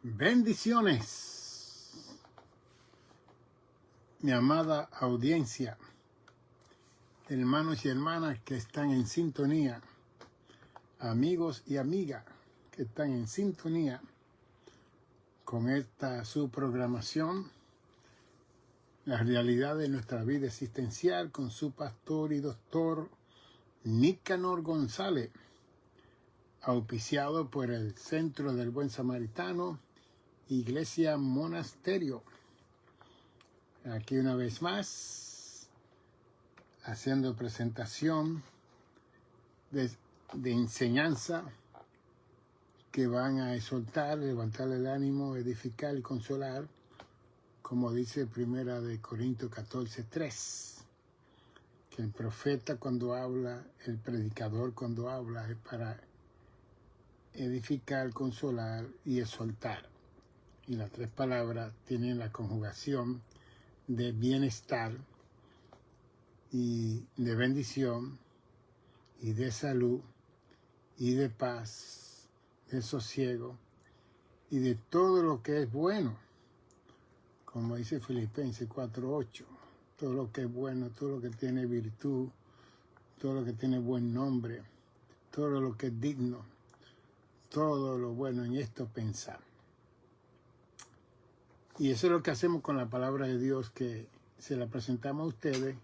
Bendiciones, mi amada audiencia, hermanos y hermanas que están en sintonía, amigos y amigas que están en sintonía con esta su programación, la realidad de nuestra vida existencial con su pastor y doctor Nicanor González, auspiciado por el Centro del Buen Samaritano, Iglesia Monasterio. Aquí una vez más, haciendo presentación de enseñanza que van a exhortar, levantar el ánimo, edificar y consolar, como dice 1 Corintios 14:3, que el profeta cuando habla, el predicador cuando habla es para edificar, consolar y exhortar. Y las tres palabras tienen la conjugación de bienestar y de bendición y de salud y de paz, de sosiego y de todo lo que es bueno, como dice Filipenses 4:8, todo lo que es bueno, todo lo que tiene virtud, todo lo que tiene buen nombre, todo lo que es digno, todo lo bueno, en esto pensar. Y eso es lo que hacemos con la palabra de Dios, que se la presentamos a ustedes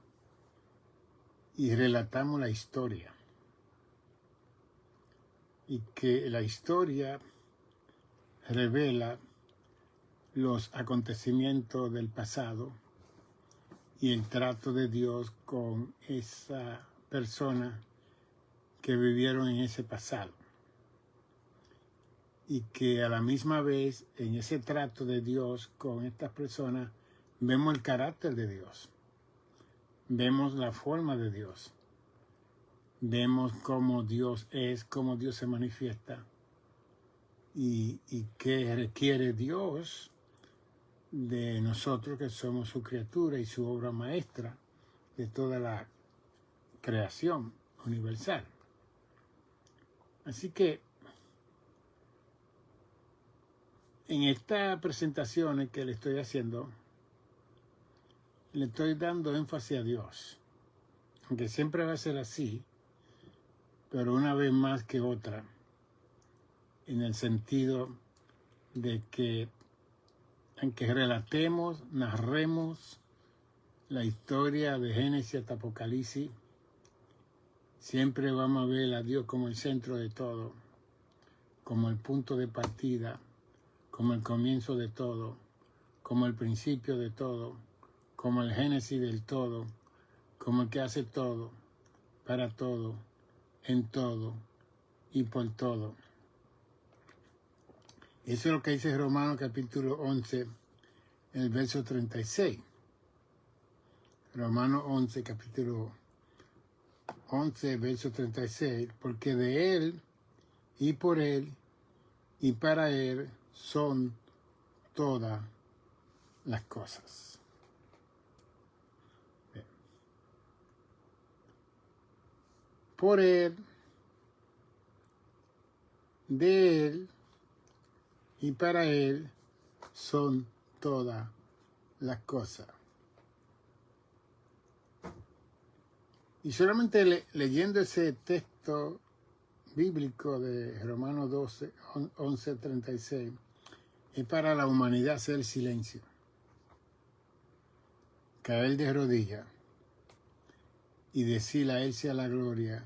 y relatamos la historia. Y que la historia revela los acontecimientos del pasado y el trato de Dios con esa persona que vivieron en ese pasado. Y que a la misma vez, en ese trato de Dios con estas personas, vemos el carácter de Dios. Vemos la forma de Dios. Vemos cómo Dios es, cómo Dios se manifiesta. Y qué requiere Dios de nosotros, que somos su criatura y su obra maestra de toda la creación universal. Así que en estas presentaciones que le estoy haciendo, le estoy dando énfasis a Dios, aunque siempre va a ser así, pero una vez más que otra, en el sentido de que, aunque relatemos, narremos la historia de Génesis hasta Apocalipsis, siempre vamos a ver a Dios como el centro de todo, como el punto de partida, como el comienzo de todo, como el principio de todo, como el génesis del todo, como el que hace todo, para todo, en todo y por todo. Eso es lo que dice Romanos capítulo 11, el verso 36. Romanos 11, capítulo 11, verso 36, porque de Él y por Él y para Él son todas las cosas. Bien. Por Él, de Él y para Él son todas las cosas. Y solamente leyendo ese texto bíblico de Romanos 12, 11, 36, es para la humanidad hacer silencio, caer de rodillas y decirle a Él sea la gloria,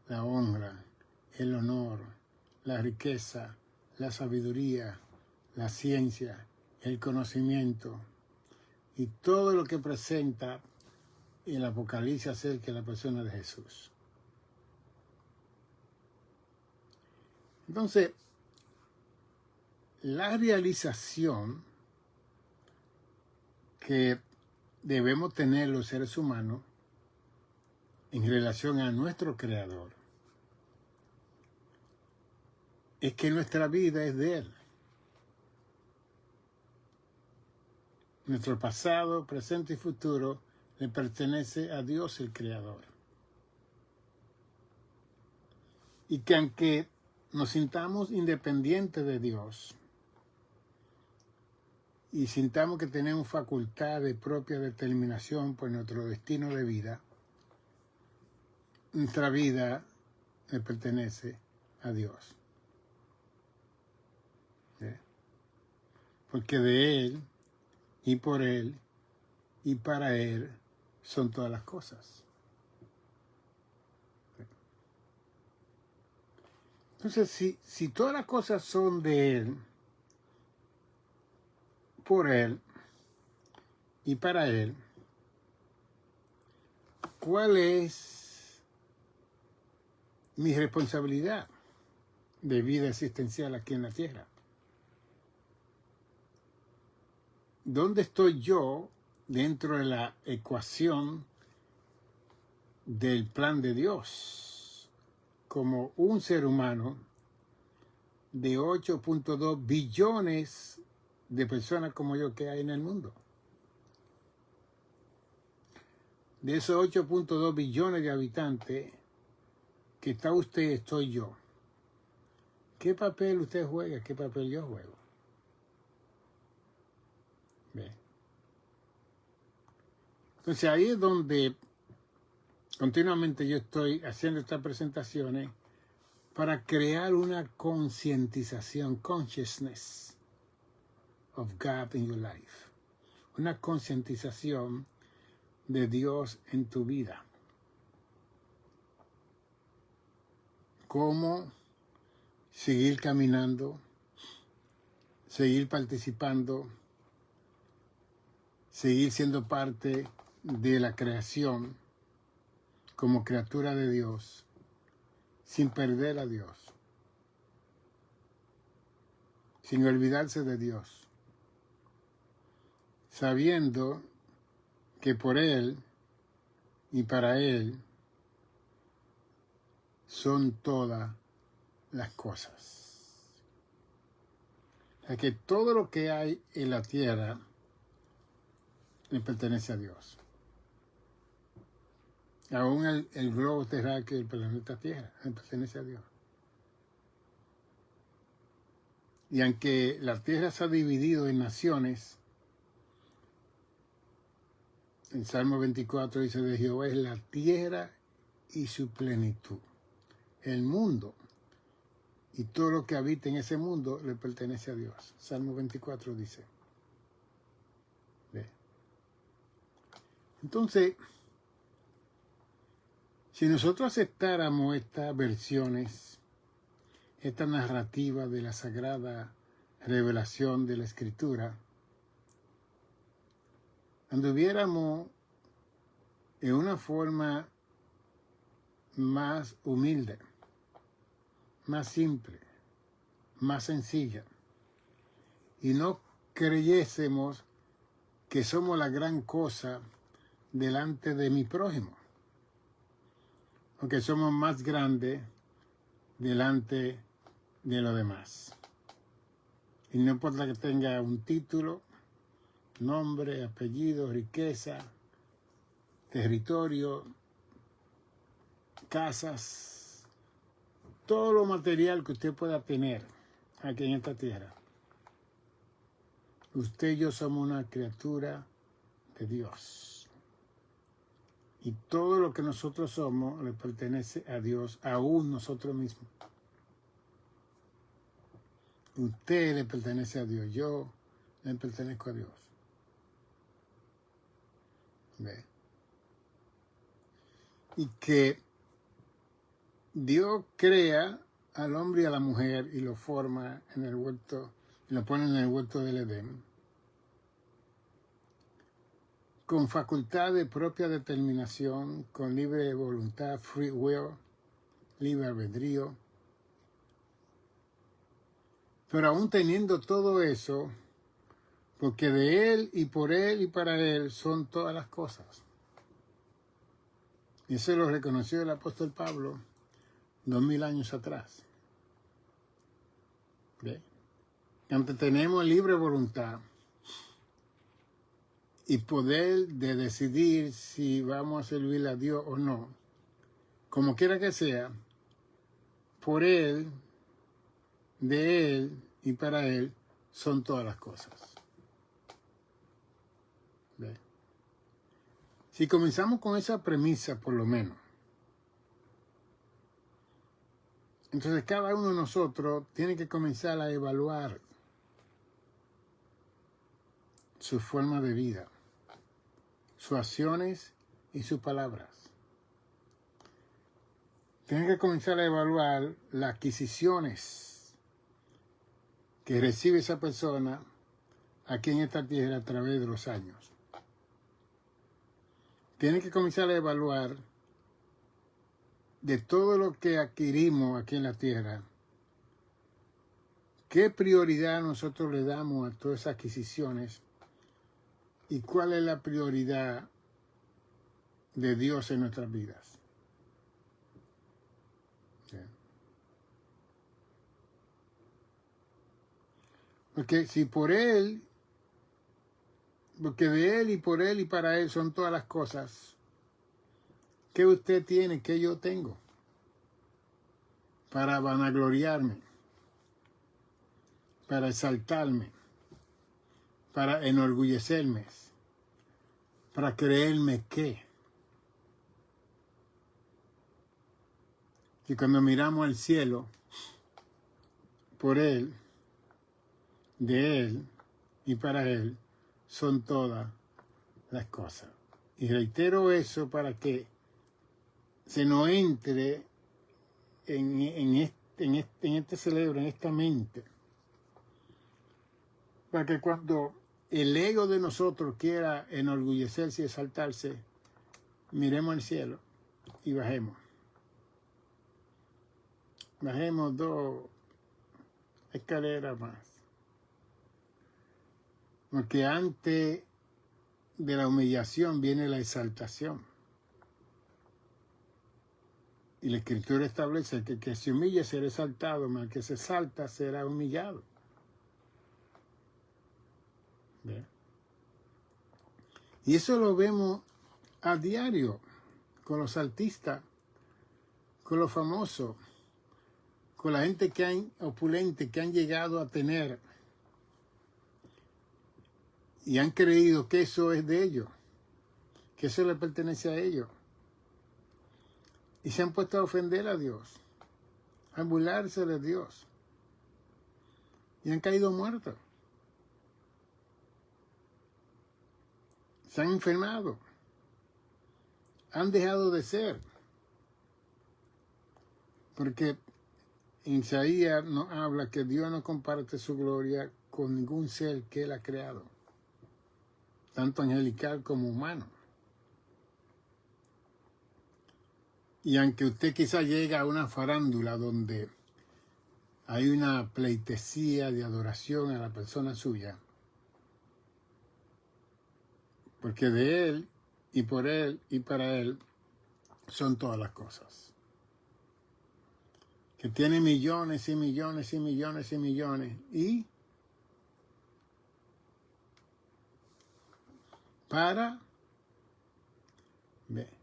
la honra, el honor, la riqueza, la sabiduría, la ciencia, el conocimiento y todo lo que presenta el Apocalipsis acerca de la persona de Jesús. Entonces, la realización que debemos tener los seres humanos en relación a nuestro Creador es que nuestra vida es de Él. Nuestro pasado, presente y futuro le pertenece a Dios el Creador. Y que aunque nos sintamos independientes de Dios, y sintamos que tenemos facultad de propia determinación por nuestro destino de vida, nuestra vida le pertenece a Dios. ¿Sí? Porque de Él, y por Él, y para Él son todas las cosas. Entonces, si todas las cosas son de Él, por Él y para Él, ¿cuál es mi responsabilidad de vida existencial aquí en la tierra? ¿Dónde estoy yo dentro de la ecuación del plan de Dios como un ser humano de 8.2 billones de personas como yo que hay en el mundo? De esos 8.2 billones de habitantes que está usted, estoy yo. ¿Qué papel usted juega? ¿Qué papel yo juego? ¿Ve? Entonces ahí es donde continuamente yo estoy haciendo estas presentaciones para crear una concientización, consciousness of God in your life. Una concientización de Dios en tu vida. Cómo seguir caminando, seguir participando, seguir siendo parte de la creación como criatura de Dios, sin perder a Dios, sin olvidarse de Dios, sabiendo que por Él y para Él son todas las cosas. O sea que todo lo que hay en la tierra le pertenece a Dios. Aún el globo terráqueo del planeta Tierra le pertenece a Dios. Y aunque la tierra se ha dividido en naciones, en Salmo 24 dice de Jehová es la tierra y su plenitud. El mundo y todo lo que habita en ese mundo le pertenece a Dios. Salmo 24 dice. ¿Ve? Entonces, si nosotros aceptáramos estas versiones, esta narrativa de la sagrada revelación de la Escritura, anduviéramos en una forma más humilde, más simple, más sencilla, y no creyésemos que somos la gran cosa delante de mi prójimo, o que somos más grandes delante de los demás. Y no importa que tenga un título, nombre, apellido, riqueza, territorio, casas, todo lo material que usted pueda tener aquí en esta tierra. Usted y yo somos una criatura de Dios. Y todo lo que nosotros somos le pertenece a Dios, aún nosotros mismos. Usted le pertenece a Dios, yo le pertenezco a Dios. ¿Ve? Y que Dios crea al hombre y a la mujer y lo forma en el huerto, y lo pone en el huerto del Edén, con facultad de propia determinación, con libre voluntad, free will, libre albedrío. Pero aún teniendo todo eso, porque de Él y por Él y para Él son todas las cosas. Y eso lo reconoció el apóstol Pablo 2000 años atrás. ¿Ve? Aunque tenemos libre voluntad y poder de decidir si vamos a servirle a Dios o no, como quiera que sea, por Él, de Él y para Él son todas las cosas. Si comenzamos con esa premisa, por lo menos, entonces cada uno de nosotros tiene que comenzar a evaluar su forma de vida, sus acciones y sus palabras. Tiene que comenzar a evaluar las adquisiciones que recibe esa persona aquí en esta tierra a través de los años. Tiene que comenzar a evaluar de todo lo que adquirimos aquí en la tierra, qué prioridad nosotros le damos a todas esas adquisiciones y cuál es la prioridad de Dios en nuestras vidas. Porque si por Él, porque de Él y por Él y para Él son todas las cosas, ¿qué usted tiene, qué yo tengo? Para vanagloriarme, para exaltarme, para enorgullecerme, para creerme que. Y cuando miramos al cielo, por Él, de Él y para Él, son todas las cosas. Y reitero eso para que se nos entre en este cerebro, en esta mente, para que cuando el ego de nosotros quiera enorgullecerse y exaltarse, miremos al cielo y bajemos. Bajemos 2 escaleras más. Porque antes de la humillación viene la exaltación. Y la Escritura establece que el que se humilla será exaltado, mas el que se exalta será humillado. ¿Ve? Y eso lo vemos a diario con los artistas, con los famosos, con la gente opulente que han llegado a tener y han creído que eso es de ellos, que eso le pertenece a ellos. Y se han puesto a ofender a Dios, a burlarse de Dios. Y han caído muertos. Se han enfermado. Han dejado de ser. Porque Isaías nos habla que Dios no comparte su gloria con ningún ser que Él ha creado, tanto angelical como humano. Y aunque usted quizá llegue a una farándula donde hay una pleitesía de adoración a la persona suya, porque de Él y por Él y para Él son todas las cosas. Que tiene millones y millones y millones y millones y para ver.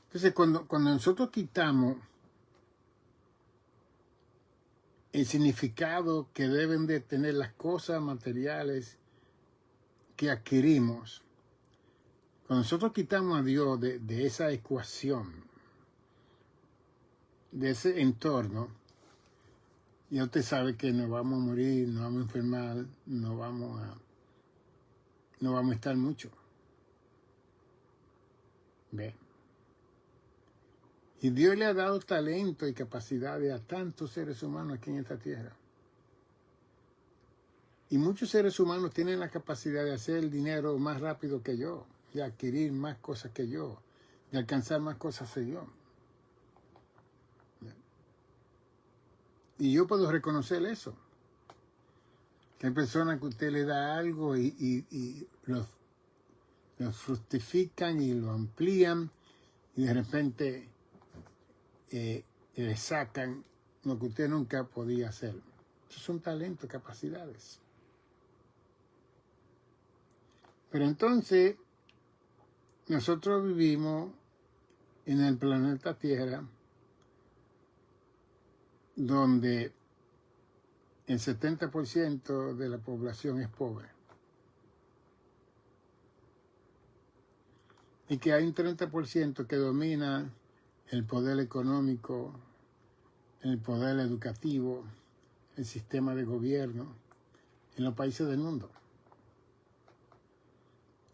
Entonces, cuando nosotros quitamos el significado que deben de tener las cosas materiales que adquirimos, cuando nosotros quitamos a Dios de esa ecuación, de ese entorno, ya usted sabe que nos vamos a morir, nos vamos a enfermar, no vamos a estar mucho. ¿Ve? Y Dios le ha dado talento y capacidades a tantos seres humanos aquí en esta tierra. Y muchos seres humanos tienen la capacidad de hacer el dinero más rápido que yo, de adquirir más cosas que yo, de alcanzar más cosas que yo. Y yo puedo reconocer eso. Que hay personas que usted le da algo y lo fructifican y lo amplían y de repente le sacan lo que usted nunca podía hacer. Eso son talentos, capacidades. Pero entonces, nosotros vivimos en el planeta Tierra donde el 70% de la población es pobre. y que hay un 30% que domina el poder económico, el poder educativo, el sistema de gobierno en los países del mundo.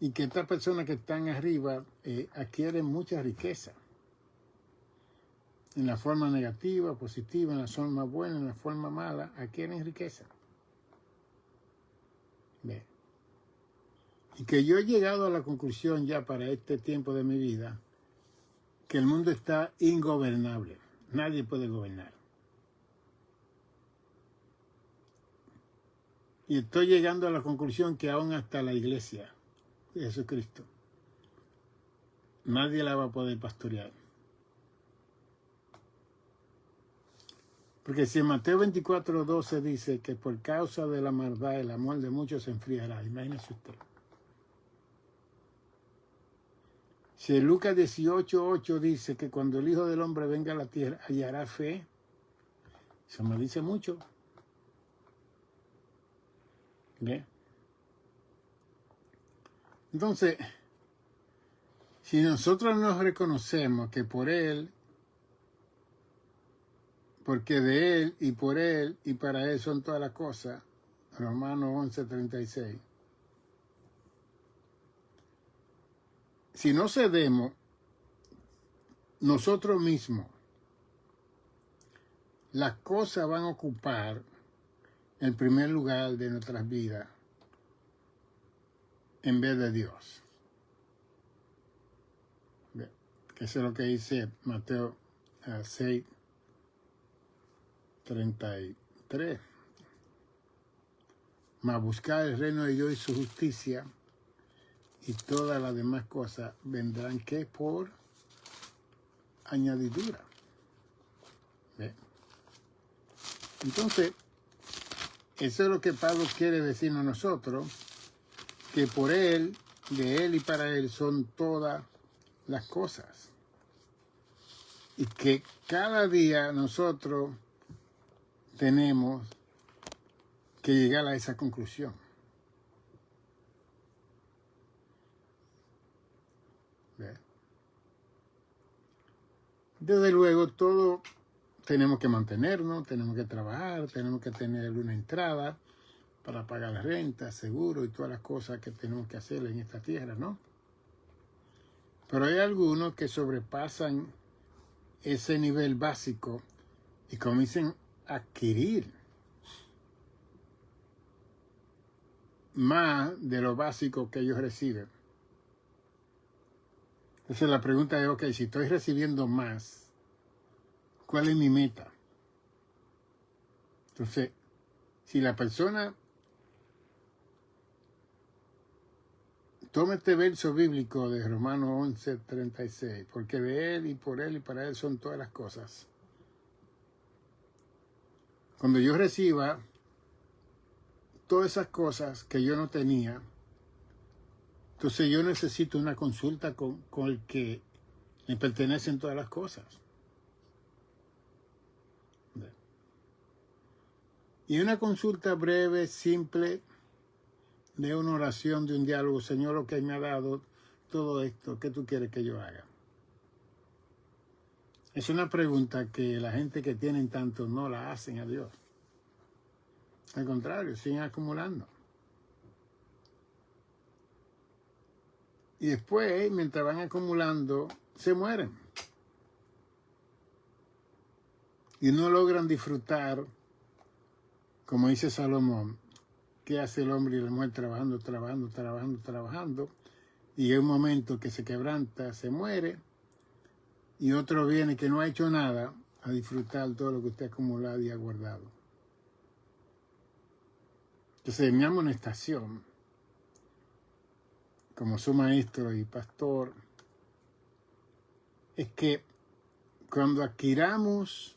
Y que estas personas que están arriba adquieren mucha riqueza. En la forma negativa, positiva, en la forma buena, en la forma mala, adquieren riqueza. ¿Ve? Y que yo he llegado a la conclusión ya para este tiempo de mi vida que el mundo está ingobernable. Nadie puede gobernar. Y estoy llegando a la conclusión que aún hasta la iglesia de Jesucristo, nadie la va a poder pastorear. Porque si en Mateo 24:12 dice que por causa de la maldad el amor de muchos se enfriará, imagínese usted. Si en Lucas 18:8 dice que cuando el Hijo del Hombre venga a la tierra hallará fe, eso me dice mucho. ¿Ve? Entonces, si nosotros nos reconocemos que por Él, porque de Él y para Él son todas las cosas, Romanos 11:36. Si no cedemos nosotros mismos, las cosas van a ocupar el primer lugar de nuestras vidas en vez de Dios. Que eso es lo que dice Mateo 6:33. Mas buscar el reino de Dios y su justicia, y todas las demás cosas vendrán que por añadidura. ¿Ve? Entonces, eso es lo que Pablo quiere decirnos a nosotros, que por Él, de Él y para Él son todas las cosas. Y que cada día nosotros tenemos que llegar a esa conclusión. ¿Ve? Desde luego, todo tenemos que mantenernos, tenemos que trabajar, tenemos que tener una entrada para pagar la renta, seguro y todas las cosas que tenemos que hacer en esta tierra, ¿no? Pero hay algunos que sobrepasan ese nivel básico y comienzan a adquirir más de lo básico que ellos reciben. Entonces la pregunta es, ok, si estoy recibiendo más, ¿cuál es mi meta? Entonces, si la persona toma este verso bíblico de Romanos 11:36, porque de Él y por Él y para Él son todas las cosas. Cuando yo reciba todas esas cosas que yo no tenía, entonces yo necesito una consulta con el que le pertenecen todas las cosas. Y una consulta breve, simple, de una oración, de un diálogo. Señor, lo que me ha dado todo esto, ¿qué tú quieres que yo haga? Es una pregunta que la gente que tienen tanto no la hacen a Dios. Al contrario, siguen acumulando. Y después, mientras van acumulando, se mueren. Y no logran disfrutar, como dice Salomón, que hace el hombre y la mujer trabajando. Y hay un momento que se quebranta, se muere, y otro viene que no ha hecho nada a disfrutar todo lo que usted ha acumulado y ha guardado. Entonces, mi amonestación, como su maestro y pastor, es que cuando adquiramos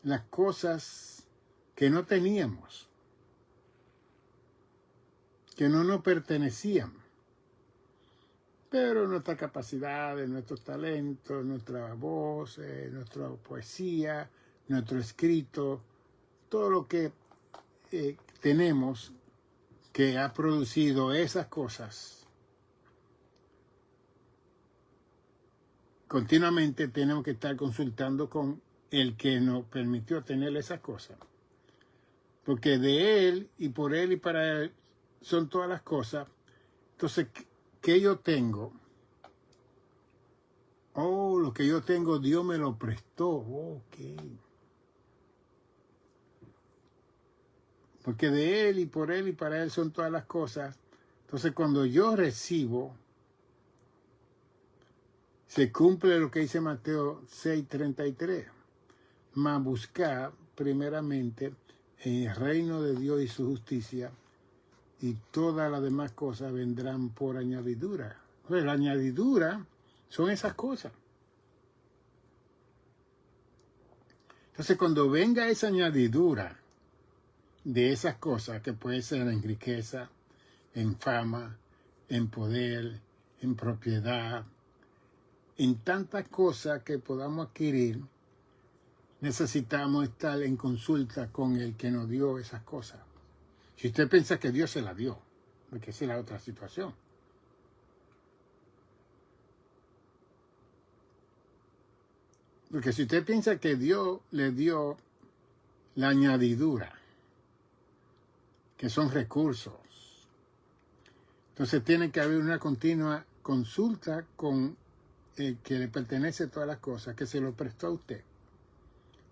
las cosas que no teníamos, que no nos pertenecían, pero nuestras capacidades, nuestros talentos, nuestra voz, nuestra poesía, nuestro escrito, todo lo que tenemos que ha producido esas cosas, continuamente tenemos que estar consultando con el que nos permitió tener esas cosas. Porque de Él y por Él y para Él son todas las cosas. Entonces, ¿qué yo tengo? Oh, lo que yo tengo, Dios me lo prestó. Ok. Porque de Él y por Él y para Él son todas las cosas. Entonces, cuando yo recibo, se cumple lo que dice Mateo 6:33. Mas buscar primeramente el reino de Dios y su justicia, y todas las demás cosas vendrán por añadidura. Pues la añadidura son esas cosas. Entonces, cuando venga esa añadidura de esas cosas, que puede ser en riqueza, en fama, en poder, en propiedad, en tantas cosas que podamos adquirir, necesitamos estar en consulta con el que nos dio esas cosas. Si usted piensa que Dios se la dio, porque esa es la otra situación. Porque si usted piensa que Dios le dio la añadidura, que son recursos, entonces tiene que haber una continua consulta con el que le pertenece todas las cosas, que se lo prestó a usted,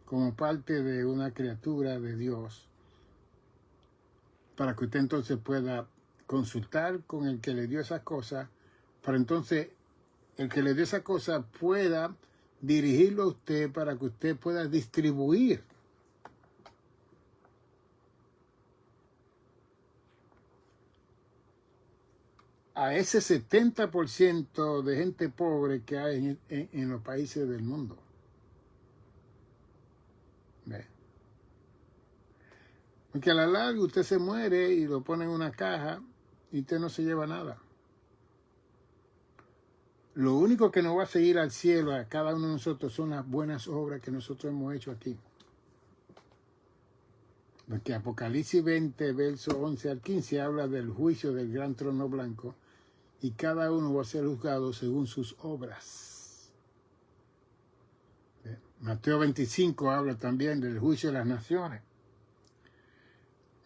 como parte de una criatura de Dios, para que usted entonces pueda consultar con el que le dio esas cosas, para entonces el que le dio esa cosa pueda dirigirlo a usted para que usted pueda distribuir. A ese 70% de gente pobre que hay en los países del mundo. ¿Ve? Porque a la larga usted se muere y lo pone en una caja y usted no se lleva nada. Lo único que nos va a seguir al cielo a cada uno de nosotros son las buenas obras que nosotros hemos hecho aquí. Porque Apocalipsis 20, versos 11 al 15, habla del juicio del gran trono blanco, y cada uno va a ser juzgado según sus obras. Mateo 25 habla también del juicio de las naciones.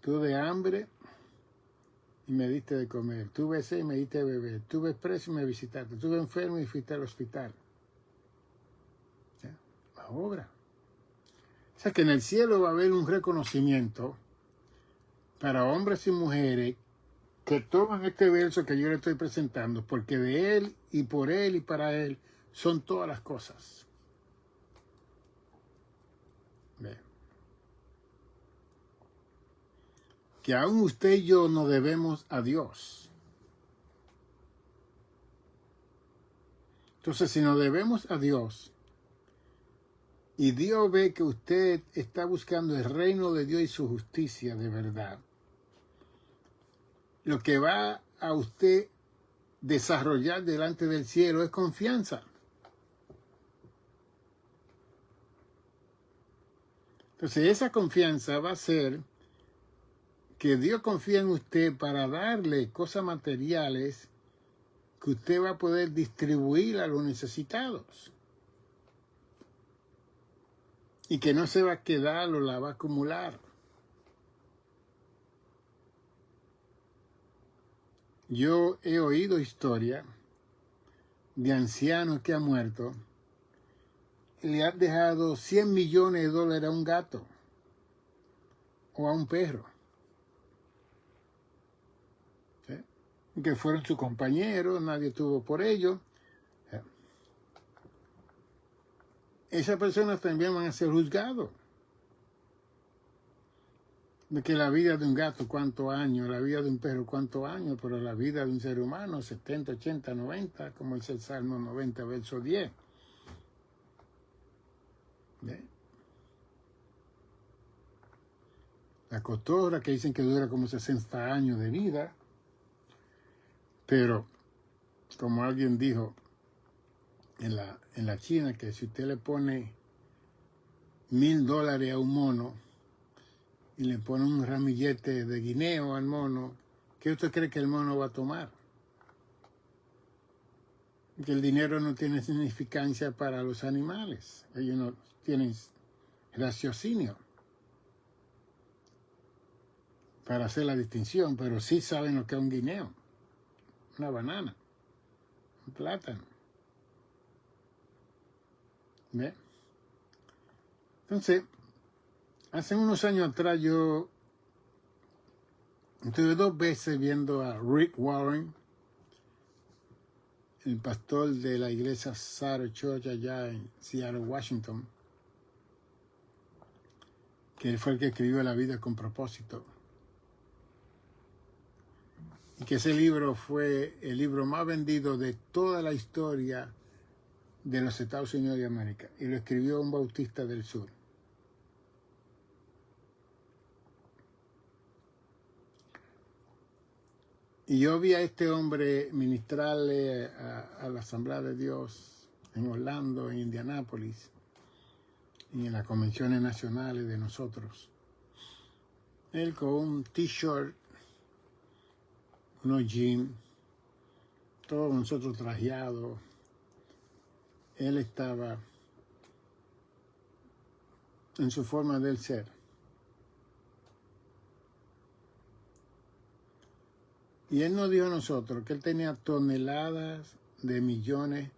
Tuve hambre y me diste de comer. Tuve sed y me diste de beber. Tuve preso y me visitaste. Tuve enfermo y fuiste al hospital. La obra. O sea que en el cielo va a haber un reconocimiento para hombres y mujeres que toman este verso que yo le estoy presentando, porque de Él y por Él y para Él son todas las cosas. ¿Ve? Que aún usted y yo nos debemos a Dios. Entonces, si nos debemos a Dios, y Dios ve que usted está buscando el reino de Dios y su justicia de verdad, lo que va a usted desarrollar delante del cielo es confianza. Entonces, esa confianza va a ser que Dios confía en usted para darle cosas materiales que usted va a poder distribuir a los necesitados. Y que no se va a quedar o la va a acumular. Yo he oído historias de ancianos que han muerto y le han dejado $100 millones a un gato o a un perro. ¿Sí? Que fueron sus compañeros, nadie tuvo por ellos. Esas personas también van a ser juzgados. De que la vida de un gato, ¿cuántos años? La vida de un perro, ¿cuántos años? Pero la vida de un ser humano, 70, 80, 90, como dice el Salmo 90, verso 10. ¿Ve? La cotorra, que dicen que dura como 60 años de vida. Pero, como alguien dijo en la China, que si usted le pone $1,000 a un mono y le pone un ramillete de guineo al mono, ¿qué usted cree que el mono va a tomar? que el dinero no tiene significancia para los animales. Ellos no tienen raciocinio para hacer la distinción, pero sí saben lo que es un guineo, una banana, un plátano. ¿Ve? Entonces, hace unos años atrás yo estuve 2 veces viendo a Rick Warren, el pastor de la iglesia Sutter Church allá en Seattle, Washington, que él fue el que escribió La vida con propósito. Y que ese libro fue el libro más vendido de toda la historia de los Estados Unidos de América. Y lo escribió un bautista del sur. Y yo vi a este hombre ministrarle a la Asamblea de Dios en Orlando, en Indianápolis, y en las convenciones nacionales de nosotros. Él con un t-shirt, unos jeans, todos nosotros trajeados. Él estaba en su forma de ser. Y él nos dijo a nosotros que él tenía toneladas de millones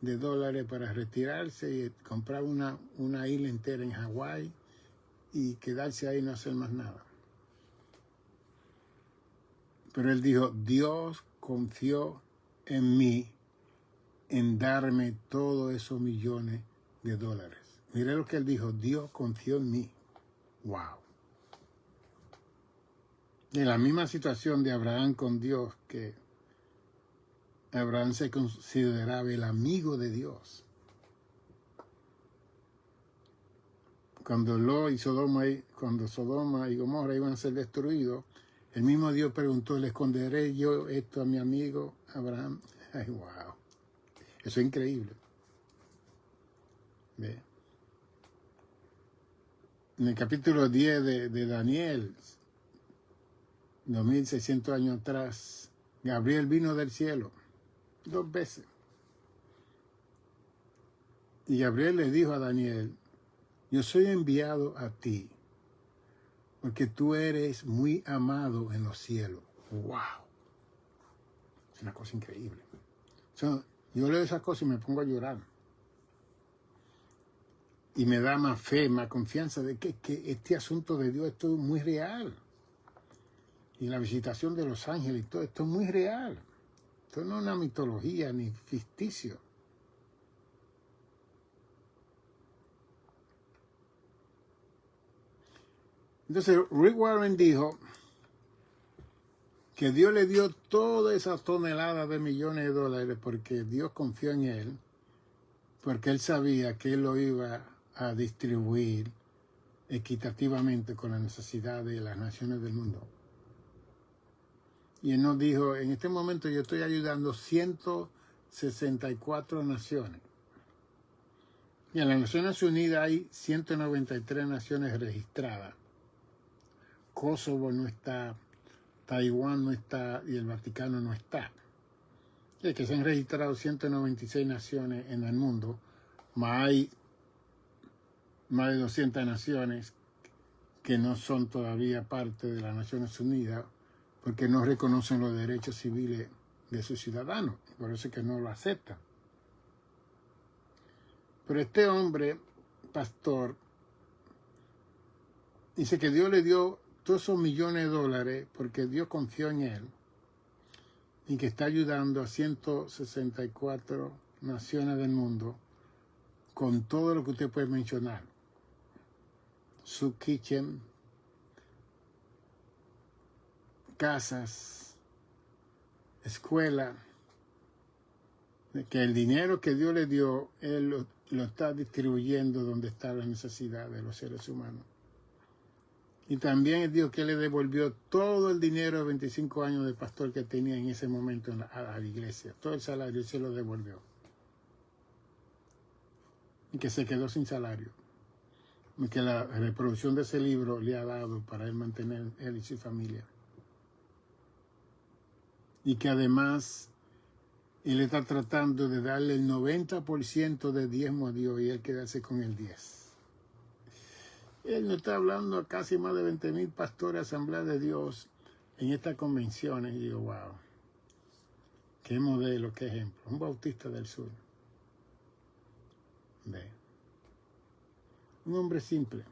de dólares para retirarse y comprar una isla entera en Hawái y quedarse ahí y no hacer más nada. Pero él dijo, Dios confió en mí en darme todos esos millones de dólares. Mire lo que él dijo, Dios confió en mí. ¡Wow! En la misma situación de Abraham con Dios, que Abraham se consideraba el amigo de Dios. Cuando Sodoma y Gomorra iban a ser destruidos, el mismo Dios preguntó, ¿le esconderé yo esto a mi amigo Abraham? ¡Ay, wow! Eso es increíble. ¿Ve? En el capítulo 10 de Daniel, 2600 años atrás, Gabriel vino del cielo 2 veces. Y Gabriel le dijo a Daniel, yo soy enviado a ti, porque tú eres muy amado en los cielos. ¡Wow! Es una cosa increíble. Yo leo esas cosas y me pongo a llorar. Y me da más fe, más confianza de que este asunto de Dios, esto es muy real. Y la visitación de los ángeles y todo esto es muy real. Esto no es una mitología ni ficticio. Entonces Rick Warren dijo que Dios le dio toda esa tonelada de millones de dólares porque Dios confió en él, porque él sabía que él lo iba a distribuir equitativamente con las necesidades de las naciones del mundo. Y él nos dijo, en este momento yo estoy ayudando 164 naciones. Y en las Naciones Unidas hay 193 naciones registradas. Kosovo no está, Taiwán no está y el Vaticano no está. Es que se han registrado 196 naciones en el mundo, más hay más de 200 naciones que no son todavía parte de las Naciones Unidas porque no reconocen los derechos civiles de sus ciudadanos, por eso es que no lo aceptan. Pero este hombre, pastor, dice que Dios le dio todos esos millones de dólares porque Dios confió en él y que está ayudando a 164 naciones del mundo con todo lo que usted puede mencionar. Su kitchen, casas, escuela, que el dinero que Dios le dio, él lo está distribuyendo donde está la necesidad de los seres humanos. Y también es Dios que le devolvió todo el dinero de 25 años de pastor que tenía en ese momento a la iglesia. Todo el salario se lo devolvió. Y que se quedó sin salario. Y que la reproducción de ese libro le ha dado para él mantener él y su familia. Y que además Y él está tratando de darle el 90% de diezmo a Dios y él quedarse con el 10%. Él nos está hablando a casi más de 20,000 pastores de Asamblea de Dios en estas convenciones. Y digo, wow, qué modelo, qué ejemplo. Un bautista del sur. Ve. Un hombre simple.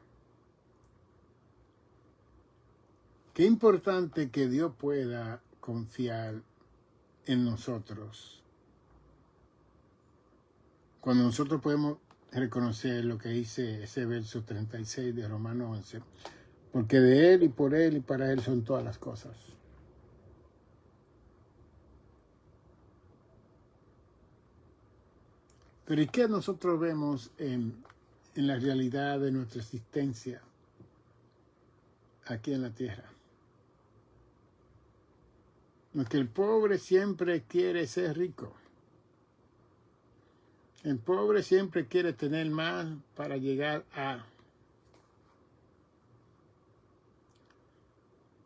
Qué importante que Dios pueda confiar en nosotros. Cuando nosotros podemos reconocer lo que dice ese verso 36 de Romanos 11, porque de Él y por Él y para Él son todas las cosas. Pero ¿y qué nosotros vemos en la realidad de nuestra existencia aquí en la tierra? Porque el pobre siempre quiere ser rico. El pobre siempre quiere tener más para llegar a.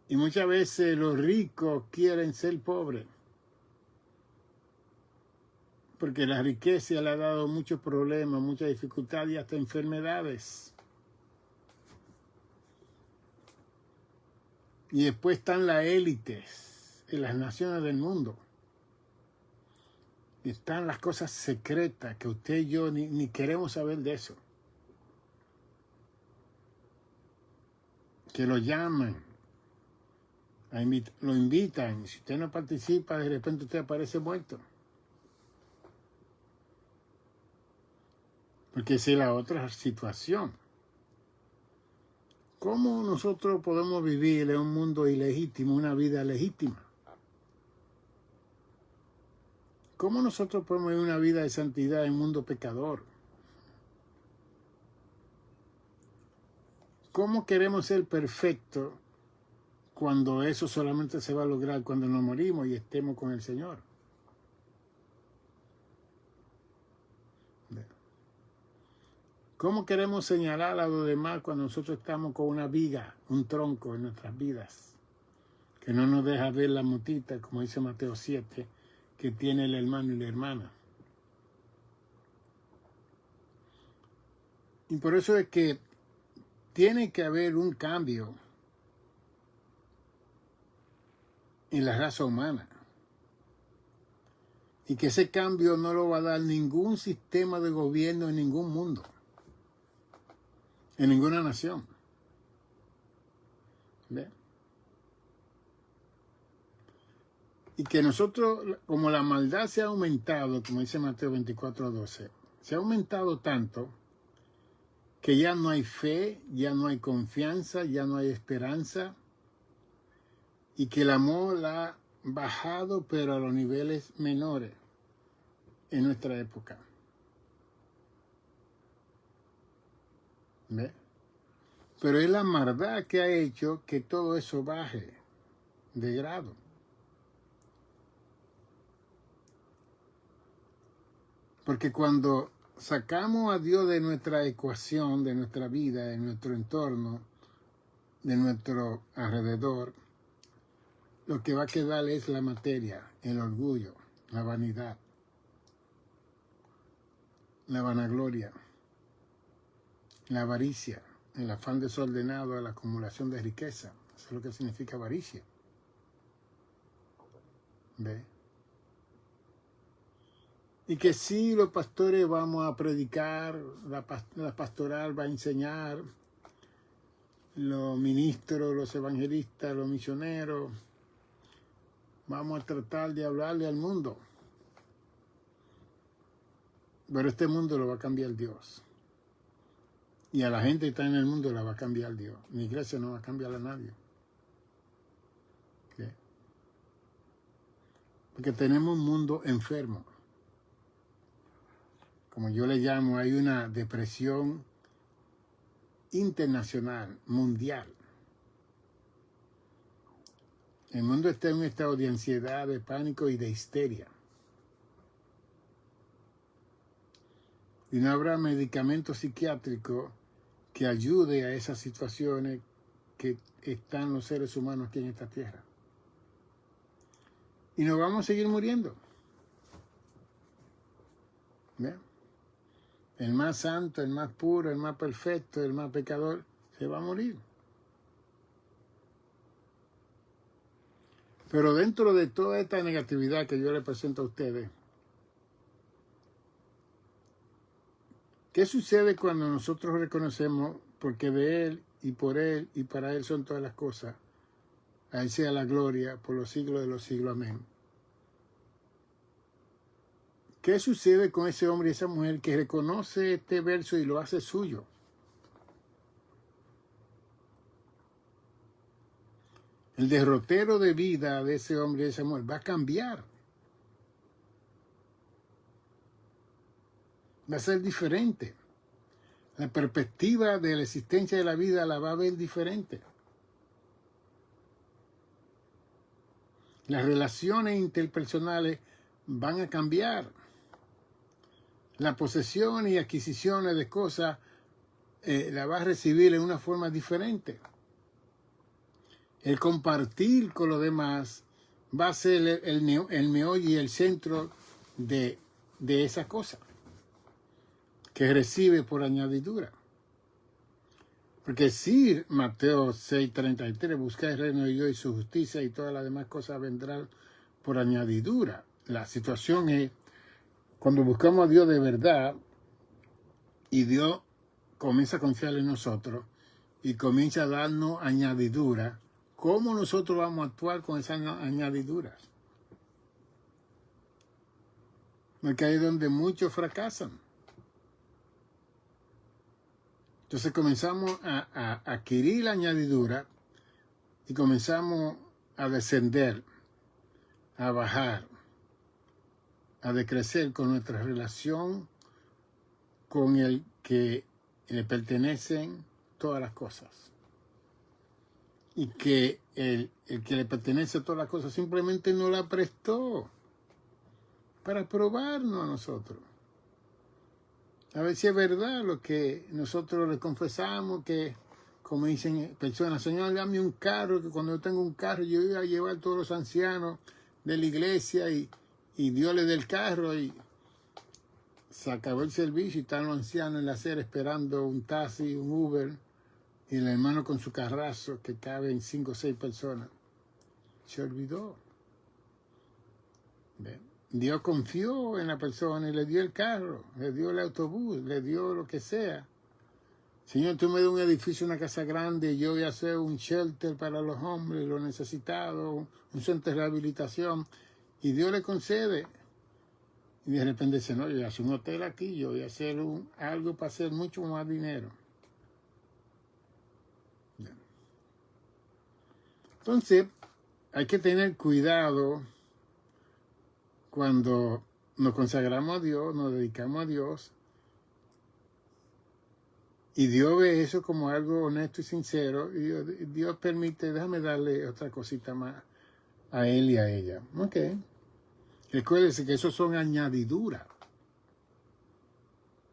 Y muchas veces los ricos quieren ser pobres. Porque la riqueza le ha dado muchos problemas, muchas dificultades y hasta enfermedades. Y después están las élites en las naciones del mundo. Y están las cosas secretas que usted y yo ni queremos saber de eso. Que lo llaman, lo invitan. Y si usted no participa, de repente usted aparece muerto. Porque esa es la otra situación. ¿Cómo nosotros podemos vivir en un mundo ilegítimo, una vida legítima? ¿Cómo nosotros podemos vivir una vida de santidad en un mundo pecador? ¿Cómo queremos ser perfectos cuando eso solamente se va a lograr cuando nos morimos y estemos con el Señor? ¿Cómo queremos señalar a los demás cuando nosotros estamos con una viga, un tronco en nuestras vidas? Que no nos deja ver la motita, como dice Mateo 7, que tiene el hermano y la hermana. Y por eso es que tiene que haber un cambio en la raza humana. Y que ese cambio no lo va a dar ningún sistema de gobierno en ningún mundo. En ninguna nación. ¿Ve? Y que nosotros, como la maldad se ha aumentado, como dice Mateo 24:12, se ha aumentado tanto que ya no hay fe, ya no hay confianza, ya no hay esperanza, y que el amor ha bajado, pero a los niveles menores en nuestra época. ¿Ve? Pero es la maldad que ha hecho que todo eso baje de grado. Porque cuando sacamos a Dios de nuestra ecuación, de nuestra vida, de nuestro entorno, de nuestro alrededor, lo que va a quedar es la materia, el orgullo, la vanidad, la vanagloria, la avaricia, el afán desordenado a la acumulación de riqueza. Eso es lo que significa avaricia. ¿Ve? Y que sí, los pastores vamos a predicar, la pastoral va a enseñar, los ministros, los evangelistas, los misioneros, vamos a tratar de hablarle al mundo. Pero este mundo lo va a cambiar Dios. Y a la gente que está en el mundo la va a cambiar Dios. Mi iglesia no va a cambiar a nadie. ¿Sí? Porque tenemos un mundo enfermo. Como yo le llamo, hay una depresión internacional, mundial. El mundo está en un estado de ansiedad, de pánico y de histeria. Y no habrá medicamento psiquiátrico que ayude a esas situaciones que están los seres humanos aquí en esta tierra. Y nos vamos a seguir muriendo. ¿Ve? El más santo, el más puro, el más perfecto, el más pecador, se va a morir. Pero dentro de toda esta negatividad que yo le presento a ustedes, ¿qué sucede cuando nosotros reconocemos porque de Él y por Él y para Él son todas las cosas? A Él sea la gloria por los siglos de los siglos. Amén. ¿Qué sucede con ese hombre y esa mujer que reconoce este verso y lo hace suyo? El derrotero de vida de ese hombre y esa mujer va a cambiar. Va a ser diferente. La perspectiva de la existencia de la vida la va a ver diferente. Las relaciones interpersonales van a cambiar. La posesión y adquisiciones de cosas la va a recibir en una forma diferente. El compartir con los demás va a ser el meollo y el centro de esa cosa que recibe por añadidura. Porque si Mateo 6:33, busca el reino de Dios y su justicia y todas las demás cosas vendrán por añadidura. La situación es cuando buscamos a Dios de verdad y Dios comienza a confiar en nosotros y comienza a darnos añadidura, ¿cómo nosotros vamos a actuar con esas añadiduras? Porque ahí es donde muchos fracasan. Entonces comenzamos a adquirir la añadidura y comenzamos a descender, a bajar, a decrecer con nuestra relación con el que le pertenecen todas las cosas. Y que el que le pertenece a todas las cosas simplemente nos la prestó para probarnos a nosotros. A ver si es verdad lo que nosotros le confesamos, que como dicen personas, Señor, dame un carro, que cuando yo tengo un carro yo voy a llevar a todos los ancianos de la iglesia y Dios le dé el carro y se acabó el servicio y están los ancianos en la acera esperando un taxi, un Uber, y el hermano con su carrazo que caben 5 o 6 personas. Se olvidó. ¿Ven? Dios confió en la persona y le dio el carro, le dio el autobús, le dio lo que sea. Señor, tú me das un edificio, una casa grande, yo voy a hacer un shelter para los hombres, los necesitados, un centro de rehabilitación. Y Dios le concede. Y de repente dice, no, yo voy a hacer un hotel aquí, yo voy a hacer algo para hacer mucho más dinero. Entonces, hay que tener cuidado cuando nos consagramos a Dios, nos dedicamos a Dios, y Dios ve eso como algo honesto y sincero, y Dios permite, déjame darle otra cosita más a él y a ella. Ok. Recuérdense que eso son añadiduras.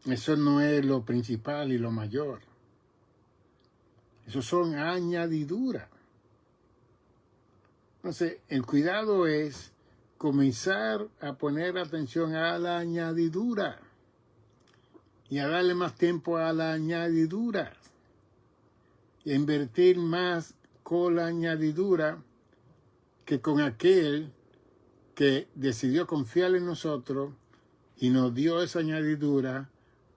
Eso no es lo principal y lo mayor. Eso son añadiduras. Entonces, el cuidado es comenzar a poner atención a la añadidura y a darle más tiempo a la añadidura y a invertir más con la añadidura que con aquel que decidió confiar en nosotros y nos dio esa añadidura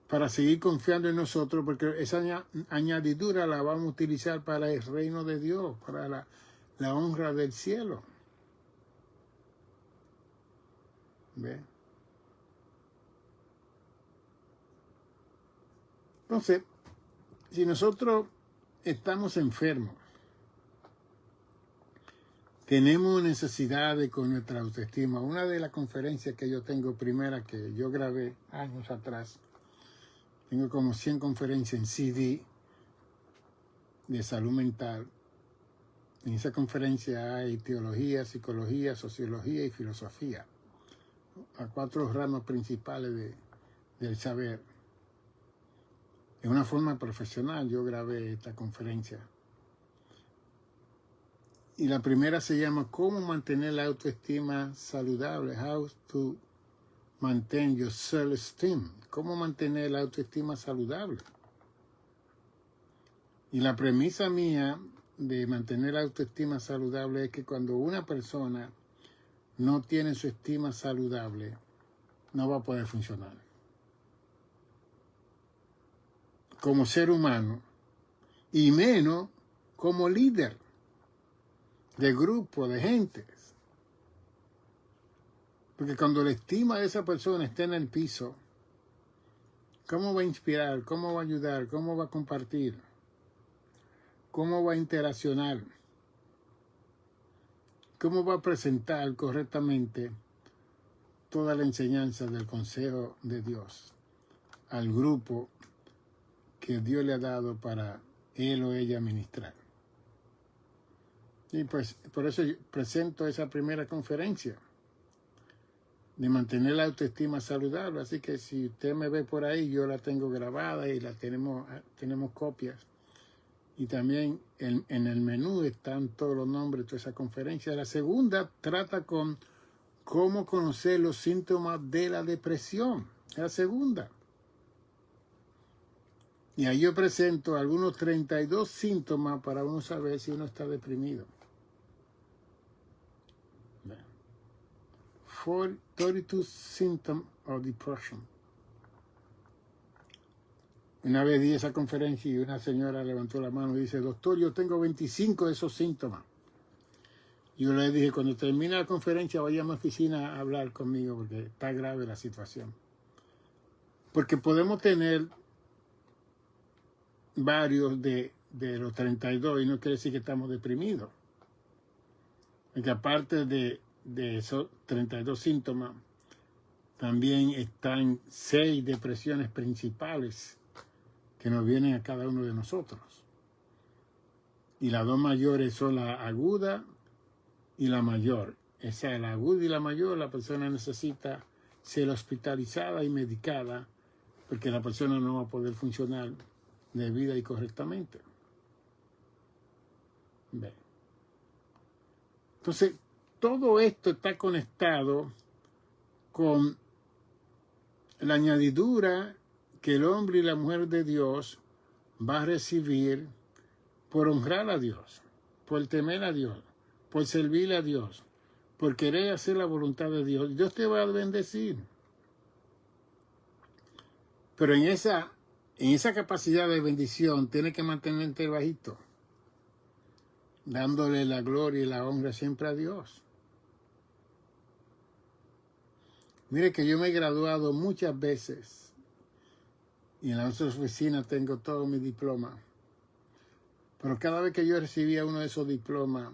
para seguir confiando en nosotros, porque esa añadidura la vamos a utilizar para el reino de Dios, para la honra del cielo. ¿Ve? Entonces, si nosotros estamos enfermos, tenemos necesidades con nuestra autoestima. Una de las conferencias que yo tengo, primera que yo grabé años atrás, tengo como 100 conferencias en CD de salud mental. En esa conferencia hay teología, psicología, sociología y filosofía. A 4 ramas principales del saber. De una forma profesional yo grabé esta conferencia. Y la primera se llama ¿Cómo mantener la autoestima saludable? How to Mantén your self-esteem. ¿Cómo mantener la autoestima saludable? Y la premisa mía de mantener la autoestima saludable es que cuando una persona no tiene su estima saludable, no va a poder funcionar. Como ser humano, y menos como líder de grupo, de gente. Porque cuando la estima de esa persona está en el piso, ¿cómo va a inspirar? ¿Cómo va a ayudar? ¿Cómo va a compartir? ¿Cómo va a interaccionar? ¿Cómo va a presentar correctamente toda la enseñanza del consejo de Dios al grupo que Dios le ha dado para él o ella ministrar? Y pues por eso presento esa primera conferencia de mantener la autoestima saludable. Así que si usted me ve por ahí, yo la tengo grabada y la tenemos copias. Y también en el menú están todos los nombres de toda esa conferencia. La segunda trata con cómo conocer los síntomas de la depresión. La segunda. Y ahí yo presento algunos 32 síntomas para uno saber si uno está deprimido. 32 symptoms of depression. Una vez di esa conferencia y una señora levantó la mano y dice, doctor, yo tengo 25 de esos síntomas. Yo le dije, cuando termine la conferencia, vaya a mi oficina a hablar conmigo porque está grave la situación. Porque podemos tener varios de los 32 y no quiere decir que estamos deprimidos. Porque aparte de esos 32 síntomas, también están 6 depresiones principales que nos vienen a cada uno de nosotros. Y las dos mayores son la aguda y la mayor. Esa es la aguda y la mayor. La persona necesita ser hospitalizada y medicada porque la persona no va a poder funcionar debida y correctamente. Bien. Entonces, todo esto está conectado con la añadidura que el hombre y la mujer de Dios va a recibir por honrar a Dios, por temer a Dios, por servir a Dios, por querer hacer la voluntad de Dios. Dios te va a bendecir. Pero en esa capacidad de bendición tienes que mantenerte bajito, dándole la gloria y la honra siempre a Dios. Mire que yo me he graduado muchas veces y en la otra oficina tengo todos mis diplomas. Pero cada vez que yo recibía uno de esos diplomas,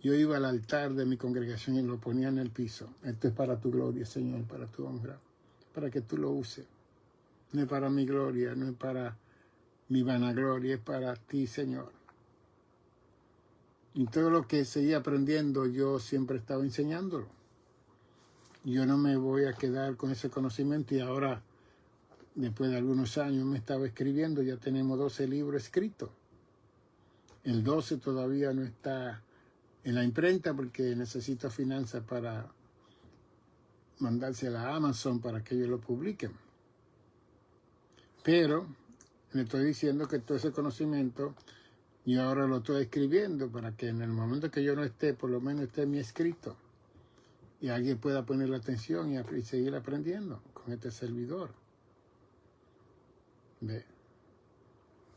yo iba al altar de mi congregación y lo ponía en el piso. Esto es para tu gloria, Señor, para tu honra, para que tú lo uses. No es para mi gloria, no es para mi vanagloria, es para ti, Señor. Y todo lo que seguía aprendiendo, yo siempre estaba enseñándolo. Yo no me voy a quedar con ese conocimiento y ahora, después de algunos años, me estaba escribiendo. Ya tenemos 12 libros escritos. El 12 todavía no está en la imprenta porque necesito finanzas para mandársela a Amazon para que ellos lo publiquen. Pero le estoy diciendo que todo ese conocimiento yo ahora lo estoy escribiendo para que en el momento que yo no esté, por lo menos esté mi escrito y alguien pueda poner la atención y seguir aprendiendo con este servidor. ¿Ve?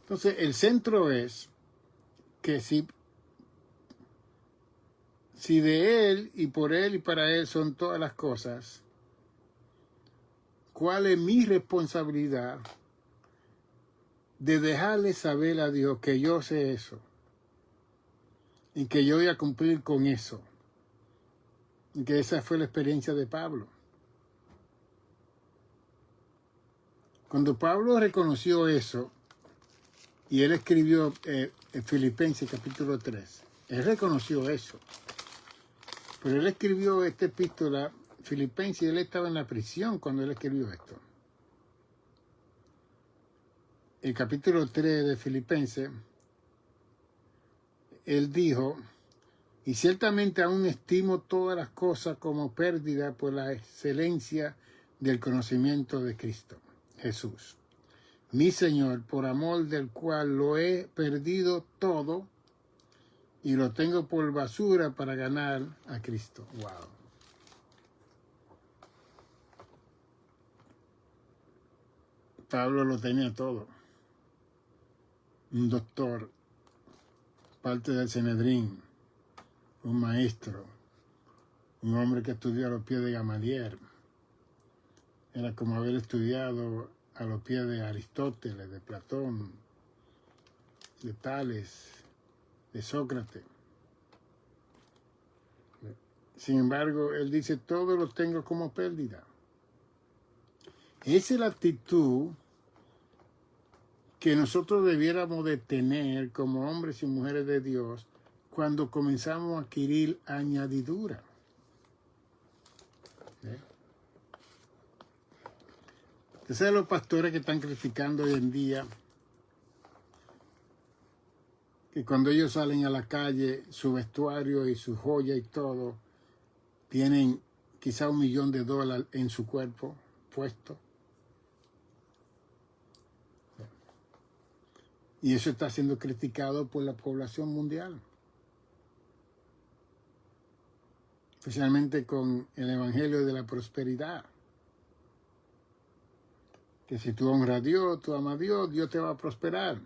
Entonces, el centro es que si de Él y por Él y para Él son todas las cosas, ¿cuál es mi responsabilidad de dejarle saber a Dios que yo sé eso y que yo voy a cumplir con eso? Y que esa fue la experiencia de Pablo. Cuando Pablo reconoció eso, y él escribió en Filipenses capítulo 3, él reconoció eso. Pero él escribió esta epístola, Filipenses, y él estaba en la prisión cuando él escribió esto. El capítulo 3 de Filipenses, él dijo, Y ciertamente aún estimo todas las cosas como pérdida por la excelencia del conocimiento de Cristo Jesús, mi Señor, por amor del cual lo he perdido todo y lo tengo por basura para ganar a Cristo. Wow. Pablo lo tenía todo. Un doctor, parte del Sanedrín, un maestro, un hombre que estudió a los pies de Gamaliel. Era como haber estudiado a los pies de Aristóteles, de Platón, de Tales, de Sócrates. Sin embargo, él dice, todo lo tengo como pérdida. Esa es la actitud que nosotros debiéramos de tener como hombres y mujeres de Dios cuando comenzamos a adquirir añadidura. Ustedes los pastores que están criticando hoy en día, que cuando ellos salen a la calle, su vestuario y su joya y todo, tienen quizá $1 millón en su cuerpo puesto. Y eso está siendo criticado por la población mundial. Especialmente con el evangelio de la prosperidad. Que si tú honras a Dios, tú amas a Dios, Dios te va a prosperar.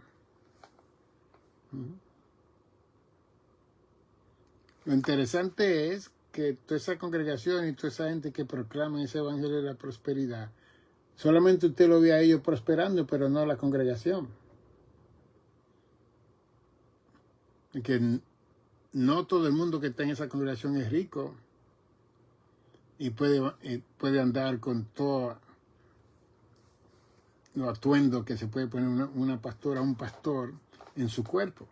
Lo interesante es que toda esa congregación y toda esa gente que proclama ese evangelio de la prosperidad, solamente usted lo ve a ellos prosperando, pero no a la congregación. Que no todo el mundo que está en esa congregación es rico y puede andar con todo los atuendos que se puede poner una pastora, un pastor en su cuerpo.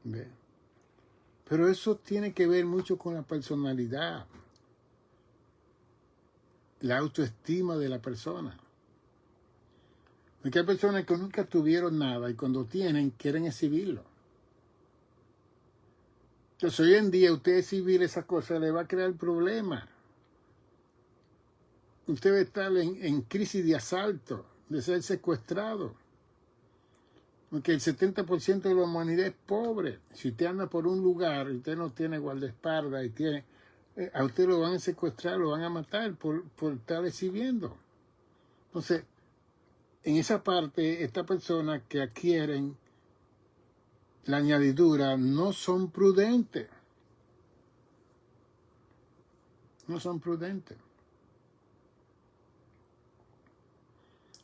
¿Ve? Pero eso tiene que ver mucho con la personalidad, la autoestima de la persona. Porque hay personas que nunca tuvieron nada y cuando tienen, quieren exhibirlo. Entonces, hoy en día, usted exhibir esas cosas le va a crear problemas. Usted va a estar en crisis de asalto, de ser secuestrado. Porque el 70% de la humanidad es pobre. Si usted anda por un lugar y usted no tiene guardaespaldas y tiene, a usted lo van a secuestrar, lo van a matar por estar exhibiendo. Entonces, en esa parte, estas personas que adquieren la añadidura no son prudentes. No son prudentes.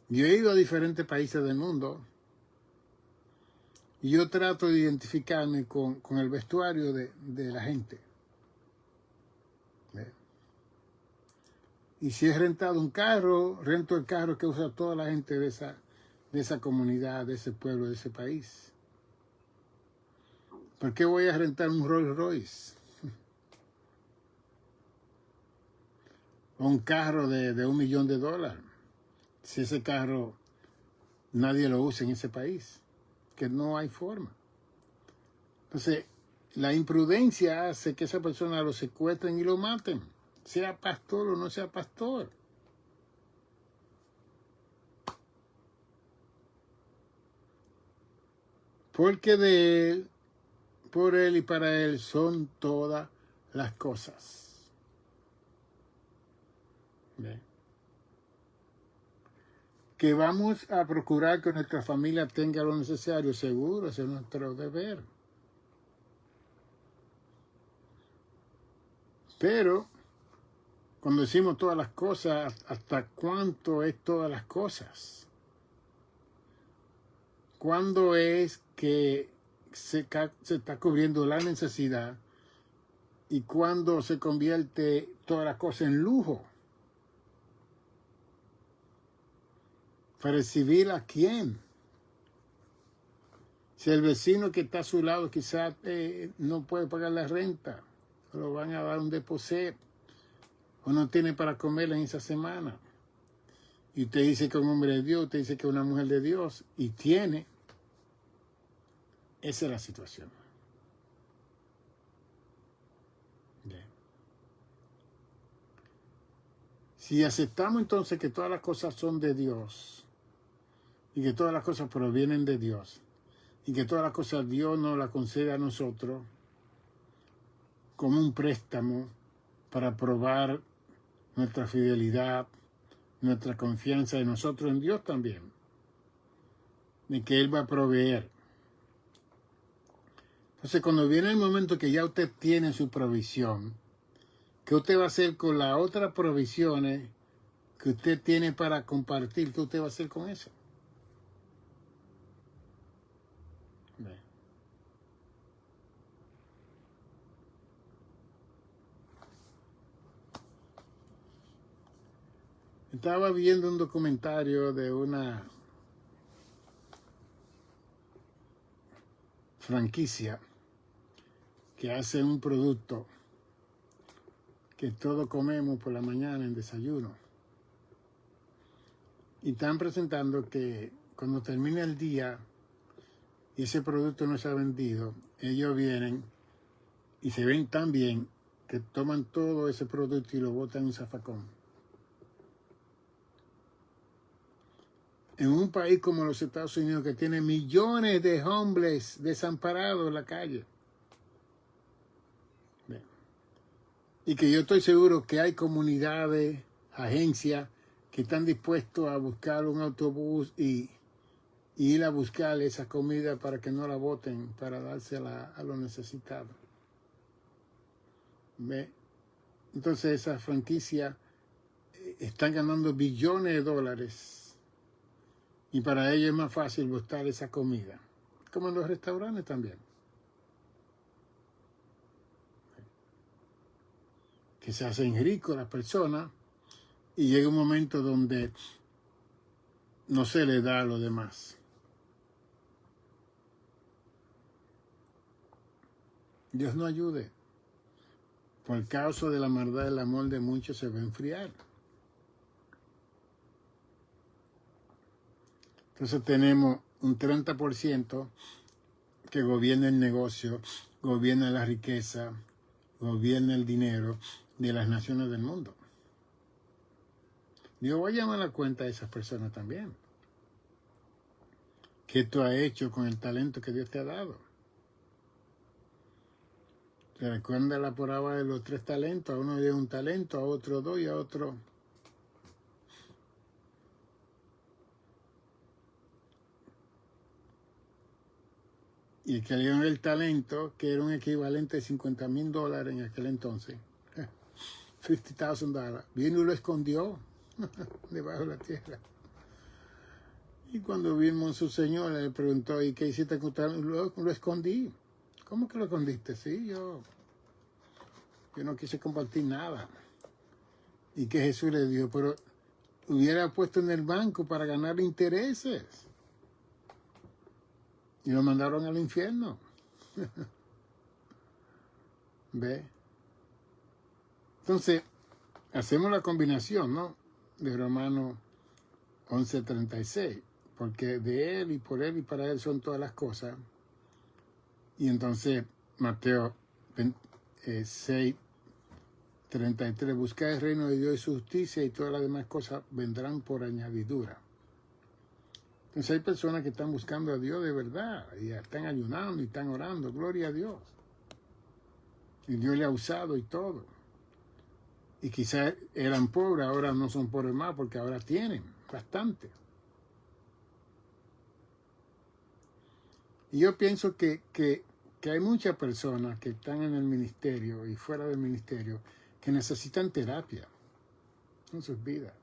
Yo he ido a diferentes países del mundo y yo trato de identificarme con el vestuario de la gente. ¿Ve? Y si he rentado un carro, rento el carro que usa toda la gente de esa comunidad, de ese pueblo, de ese país. ¿Por qué voy a rentar un Rolls Royce? O un carro de $1 millón? Si ese carro nadie lo usa en ese país, que no hay forma. Entonces, la imprudencia hace que esa persona lo secuestren y lo maten, sea pastor o no sea pastor. Porque de él, por él y para él son todas las cosas. ¿Ve? Que vamos a procurar que nuestra familia tenga lo necesario, seguro, ese es nuestro deber. Pero, cuando decimos todas las cosas, ¿hasta cuánto es todas las cosas? ¿Cuándo es que se está cubriendo la necesidad y cuándo se convierte todas las cosas en lujo? ¿Para recibir a quién? Si el vecino que está a su lado quizás no puede pagar la renta, lo van a dar un depósito, o no tiene para comer en esa semana. Y usted dice que es un hombre de Dios, usted dice que es una mujer de Dios, y tiene. Esa es la situación. Si aceptamos entonces que todas las cosas son de Dios y que todas las cosas provienen de Dios y que todas las cosas Dios nos las concede a nosotros como un préstamo para probar nuestra fidelidad, nuestra confianza de nosotros en Dios también, de que Él va a proveer. Entonces, cuando viene el momento que ya usted tiene su provisión, ¿qué usted va a hacer con las otras provisiones que usted tiene para compartir? ¿Qué usted va a hacer con eso? Estaba viendo un documentario de una franquicia que hace un producto que todos comemos por la mañana en desayuno. Y están presentando que cuando termina el día y ese producto no se ha vendido, ellos vienen y se ven tan bien que toman todo ese producto y lo botan en un zafacón. En un país como los Estados Unidos, que tiene millones de homeless desamparados en la calle. Y que yo estoy seguro que hay comunidades, agencias, que están dispuestos a buscar un autobús y ir a buscar esa comida para que no la boten, para dársela a los necesitados. ¿Ve? Entonces esas franquicias están ganando billones de dólares. Y para ellos es más fácil buscar esa comida. Como en los restaurantes también. Que se hacen ricos las personas y llega un momento donde no se le da a los demás. Dios no ayude. Por causa de la maldad del amor de muchos se va a enfriar. Entonces tenemos un 30% que gobierna el negocio, gobierna la riqueza, gobierna el dinero de las naciones del mundo. Dios va a llamar a la cuenta a esas personas también. ¿Qué tú has hecho con el talento que Dios te ha dado? ¿Te recuerdas la parábola de los 3 talentos? A uno dio un talento, a otro 2 y a otro... Y el que le dio el talento, que era un equivalente de $50,000 en aquel entonces, $50,000, vino y lo escondió debajo de la tierra. Y cuando vimos a su señor, le preguntó, ¿y qué hiciste con tal? Lo escondí. ¿Cómo que lo escondiste? Sí, yo no quise compartir nada. Y que Jesús le dijo, pero hubiera puesto en el banco para ganar intereses. Y lo mandaron al infierno. ¿Ve? Entonces, hacemos la combinación, ¿no? De Romanos 11:36. Porque de Él y por Él y para Él son todas las cosas. Y entonces, Mateo 6:33. Buscad el reino de Dios y su justicia y todas las demás cosas vendrán por añadidura. Entonces hay personas que están buscando a Dios de verdad y están ayunando y están orando, gloria a Dios. Y Dios le ha usado y todo. Y quizás eran pobres, ahora no son pobres más porque ahora tienen bastante. Y yo pienso que hay muchas personas que están en el ministerio y fuera del ministerio que necesitan terapia en sus vidas.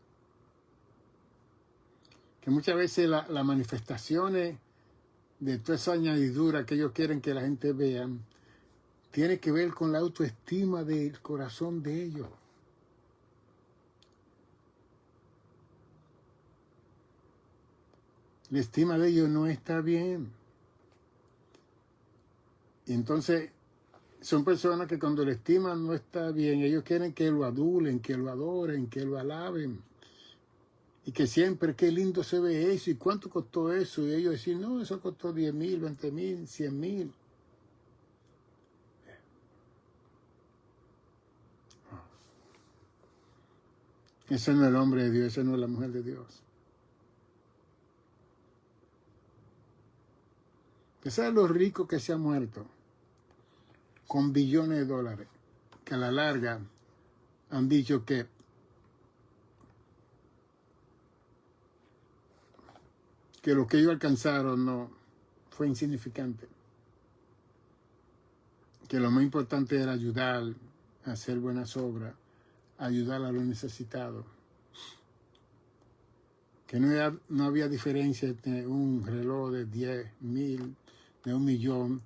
Que muchas veces las manifestaciones de toda esa añadidura que ellos quieren que la gente vea, tiene que ver con la autoestima del corazón de ellos. La estima de ellos no está bien. Y entonces son personas que cuando la estima no está bien, ellos quieren que lo adulen, que lo adoren, que lo alaben. Y que siempre, qué lindo se ve eso, y cuánto costó eso. Y ellos decían, no, eso costó 10,000, 20,000, 100,000. Ese no es el hombre de Dios, ese no es la mujer de Dios. ¿Usted sabe lo rico que se ha muerto con billones de dólares? Que a la larga han dicho que lo que ellos alcanzaron no fue insignificante. Que lo más importante era ayudar a hacer buenas obras, ayudar a los necesitados. Que no había diferencia entre un reloj de 10,000, de 1,000,000,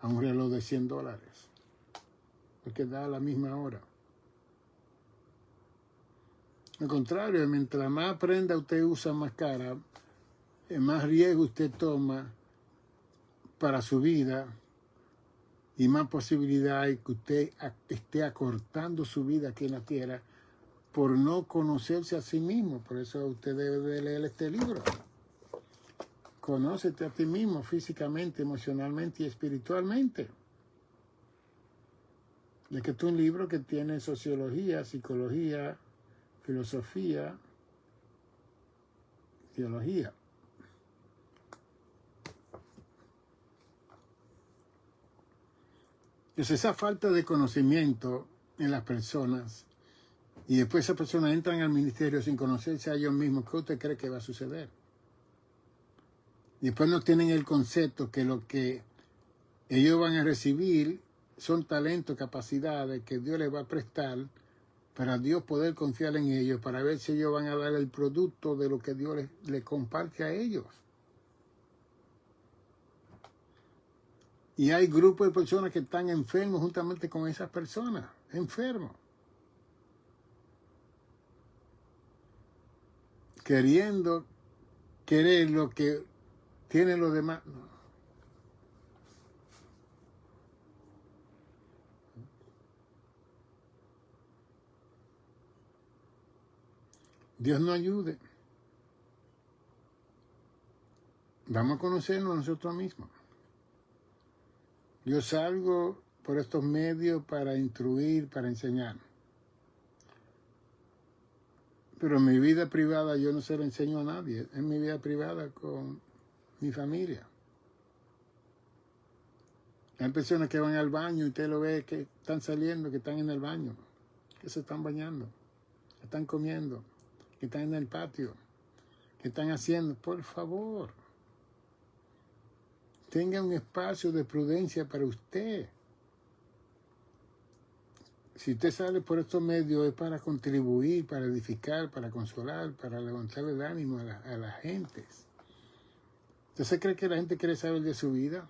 a un reloj de $100. Porque da la misma hora. Al contrario, mientras más prenda usted usa más cara, más riesgo usted toma para su vida y más posibilidad hay que usted esté acortando su vida aquí en la tierra por no conocerse a sí mismo. Por eso usted debe de leer este libro. Conócete a ti mismo físicamente, emocionalmente y espiritualmente. Es que este es un libro que tiene sociología, psicología, filosofía, teología. Entonces esa falta de conocimiento en las personas y después esas personas entran al ministerio sin conocerse a ellos mismos, ¿qué usted cree que va a suceder? Y después no tienen el concepto que lo que ellos van a recibir son talentos, capacidades que Dios les va a prestar para Dios poder confiar en ellos, para ver si ellos van a dar el producto de lo que Dios les comparte a ellos. Y hay grupos de personas que están enfermos juntamente con esas personas, enfermos. Querer lo que tienen los demás. No. Dios nos ayude. Vamos a conocernos a nosotros mismos. Yo salgo por estos medios para instruir, para enseñar. Pero en mi vida privada yo no se lo enseño a nadie. Es mi vida privada con mi familia. Hay personas que van al baño y usted lo ve que están saliendo, que están en el baño, que se están bañando, que están comiendo, que están en el patio, que están haciendo. Por favor, tenga un espacio de prudencia para usted. Si usted sale por estos medios es para contribuir, para edificar, para consolar, para levantar el ánimo a la gente. ¿Usted se cree que la gente quiere saber de su vida?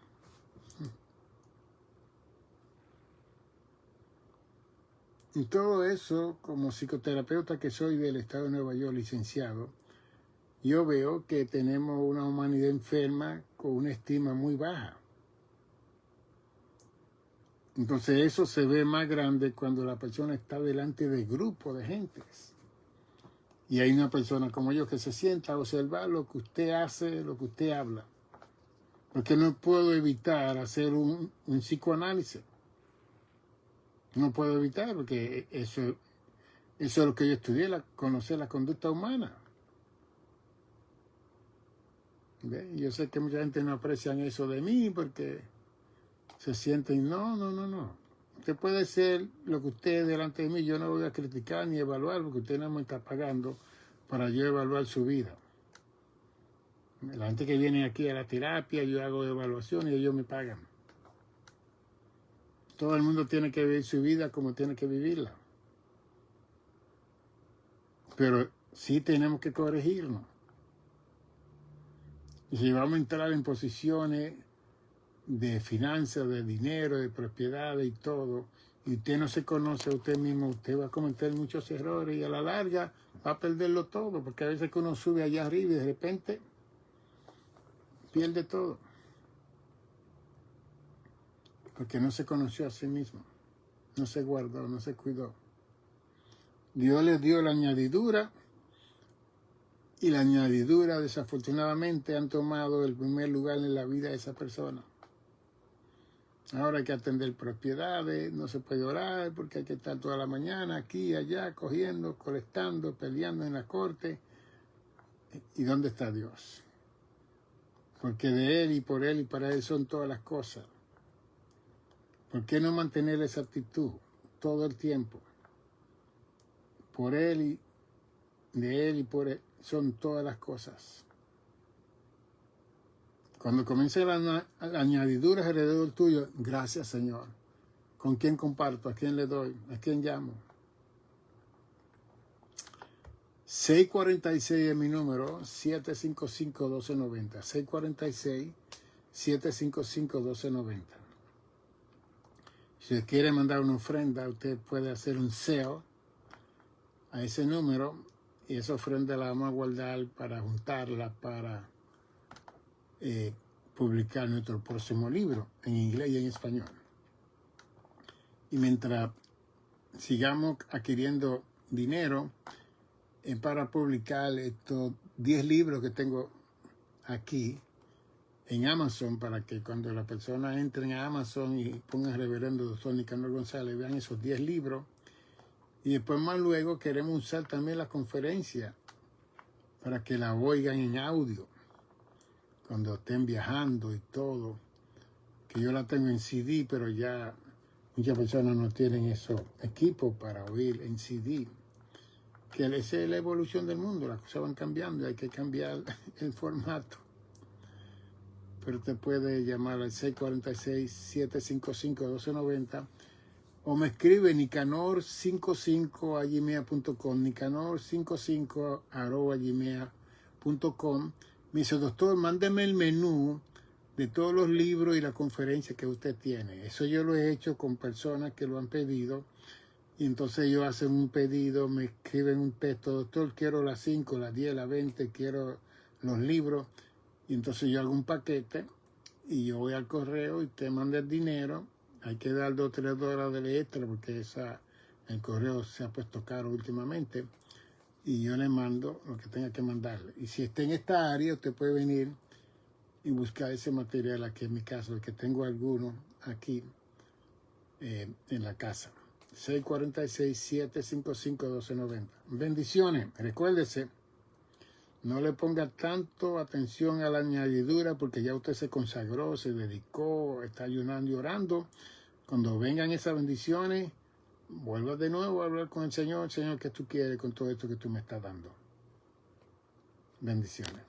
Y todo eso, como psicoterapeuta que soy del estado de Nueva York, licenciado, yo veo que tenemos una humanidad enferma con una estima muy baja. Entonces eso se ve más grande cuando la persona está delante de grupos de gentes. Y hay una persona como yo que se sienta a observar lo que usted hace, lo que usted habla. Porque no puedo evitar hacer un psicoanálisis. No puedo evitar, porque eso es lo que yo estudié, conocer la conducta humana. ¿Ve? Yo sé que mucha gente no aprecia eso de mí porque se sienten, no. Usted puede ser lo que usted es delante de mí, yo no voy a criticar ni evaluar porque usted no me está pagando para yo evaluar su vida. La gente que viene aquí a la terapia, yo hago evaluaciones y ellos me pagan. Todo el mundo tiene que vivir su vida como tiene que vivirla. Pero sí tenemos que corregirnos. Y si vamos a entrar en posiciones de finanzas, de dinero, de propiedad y todo, y usted no se conoce a usted mismo, usted va a cometer muchos errores y a la larga va a perderlo todo, porque a veces que uno sube allá arriba y de repente pierde todo. Porque no se conoció a sí mismo, no se guardó, no se cuidó. Dios le dio la añadidura y la añadidura desafortunadamente han tomado el primer lugar en la vida de esa persona. Ahora hay que atender propiedades, no se puede orar porque hay que estar toda la mañana aquí y allá, cogiendo, colectando, peleando en la corte. ¿Y dónde está Dios? Porque de Él y por Él y para Él son todas las cosas. ¿Por qué no mantener esa actitud todo el tiempo? Por Él y de Él y por Él son todas las cosas. Cuando comience la añadidura alrededor tuyo, gracias Señor. ¿Con quién comparto? ¿A quién le doy? ¿A quién llamo? 646 es mi número, 755-1290. 646-755-1290. Si usted quiere mandar una ofrenda, usted puede hacer un SEO a ese número y esa ofrenda la vamos a guardar para juntarla para publicar nuestro próximo libro en inglés y en español. Y mientras sigamos adquiriendo dinero para publicar estos 10 libros que tengo aquí en Amazon, para que cuando las personas entren a Amazon y pongan Reverendo Dr. Nicanor González, vean esos 10 libros. Y después más luego queremos usar también la conferencia para que la oigan en audio cuando estén viajando y todo, que yo la tengo en CD, pero ya muchas personas no tienen esos equipos para oír en CD. Que esa es la evolución del mundo, las cosas van cambiando y hay que cambiar el formato. Pero te puede llamar al 646-755-1290 o me escribe nicanor55@gmail.com, nicanor55@gmail.com. Me dice, doctor, mándeme el menú de todos los libros y la conferencia que usted tiene. Eso yo lo he hecho con personas que lo han pedido. Y entonces ellos hacen un pedido, me escriben un texto, doctor, quiero las 5, las 10, las 20, quiero los libros. Y entonces yo hago un paquete y yo voy al correo y te mando el dinero. Hay que dar 2 o 3 dólares de extra porque el correo se ha puesto caro últimamente. Y yo le mando lo que tenga que mandarle. Y si está en esta área, usted puede venir y buscar ese material aquí en mi casa, porque tengo algunos aquí en la casa. 646-755-1290. Bendiciones. Recuérdese, no le ponga tanto atención a la añadidura porque ya usted se consagró, se dedicó, está ayunando y orando. Cuando vengan esas bendiciones, vuelva de nuevo a hablar con el Señor. Señor, ¿qué tú quieres con todo esto que tú me estás dando? Bendiciones.